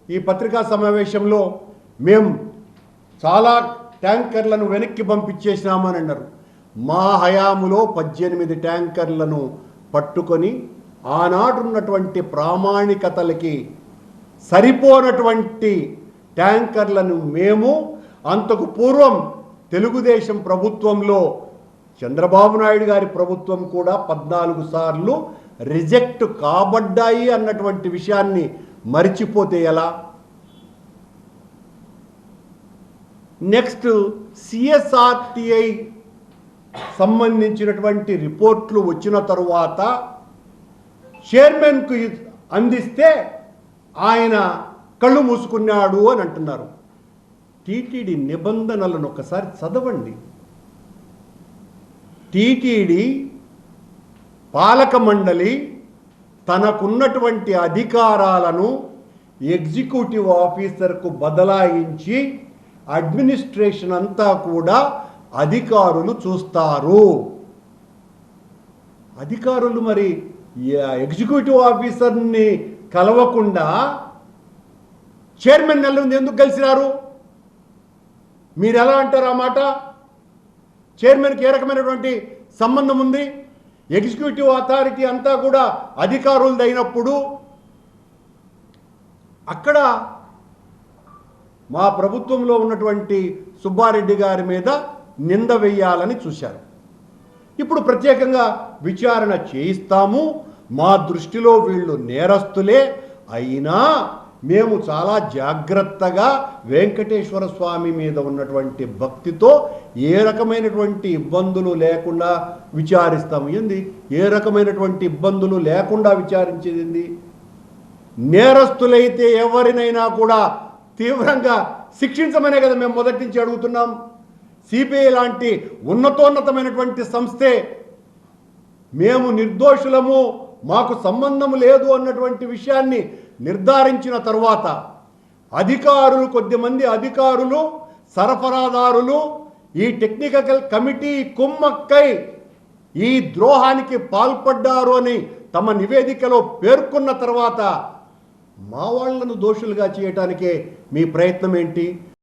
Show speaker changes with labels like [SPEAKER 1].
[SPEAKER 1] ఈ పత్రికా సమావేశంలో మేము చాలా ట్యాంకర్లను వెనక్కి పంపించేసినామని అన్నారు. మా హయాములో 18 ట్యాంకర్లను పట్టుకొని ఆనాడున్నటువంటి ప్రామాణికతలకి సరిపోనటువంటి ట్యాంకర్లను మేము అంతకు పూర్వం తెలుగుదేశం ప్రభుత్వంలో చంద్రబాబు నాయుడు గారి ప్రభుత్వం కూడా 14 సార్లు రిజెక్ట్ కాబడ్డాయి అన్నటువంటి విషయాన్ని మరిచిపోతే ఎలా? నెక్స్ట్ సిఎస్ఆర్టీఐ సంబంధించినటువంటి రిపోర్ట్లు వచ్చిన తరువాత చైర్మన్కు అందిస్తే ఆయన కళ్ళు మూసుకున్నాడు అని అంటున్నారు. టీటీడీ నిబంధనలను ఒకసారి చదవండి. టీటీడీ పాలక మండలి తనకున్నటువంటి అధికారాలను ఎగ్జిక్యూటివ్ ఆఫీసర్కు బదలాయించి అడ్మినిస్ట్రేషన్ అంతా కూడా అధికారులు చూస్తారు. అధికారులు మరి ఎగ్జిక్యూటివ్ ఆఫీసర్ని కలవకుండా చైర్మన్ నెల ఎందుకు కలిసినారు? మీరు ఎలా అంటారు ఆ మాట? చైర్మన్కి ఏ రకమైనటువంటి సంబంధం ఉంది? ఎగ్జిక్యూటివ్ అథారిటీ అంతా కూడా అధికారులదైనప్పుడు అక్కడ మా ప్రభుత్వంలో ఉన్నటువంటి సుబ్బారెడ్డి గారి మీద నింద వేయాలని చూశారు. ఇప్పుడు ప్రత్యేకంగా విచారణ చేయిస్తాము, మా దృష్టిలో వీళ్ళు నేరస్తులే, అయినా మేము చాలా జాగ్రత్తగా వెంకటేశ్వర స్వామి మీద ఉన్నటువంటి భక్తితో ఏ రకమైనటువంటి ఇబ్బందులు లేకుండా విచారిస్తాము. ఏంది ఏ రకమైనటువంటి ఇబ్బందులు లేకుండా విచారించేది? నేరస్తులైతే ఎవరినైనా కూడా తీవ్రంగా శిక్షించమనే కదా మేము మొదటి నుంచి అడుగుతున్నాం. సిబిఐ లాంటి ఉన్నతోన్నతమైనటువంటి సంస్థే మేము నిర్దోషులము, మాకు సంబంధం లేదు అన్నటువంటి విషయాన్ని నిర్ధారించిన తర్వాత అధికారులు, కొద్దిమంది అధికారులు, సరఫరాదారులు ఈ టెక్నికల్ కమిటీ కుమ్మక్కై ఈ ద్రోహానికి పాల్పడ్డారు అని తమ నివేదికలో పేర్కొన్న తర్వాత మా వాళ్లను దోషులుగా చేయటానికే మీ ప్రయత్నం ఏంటి?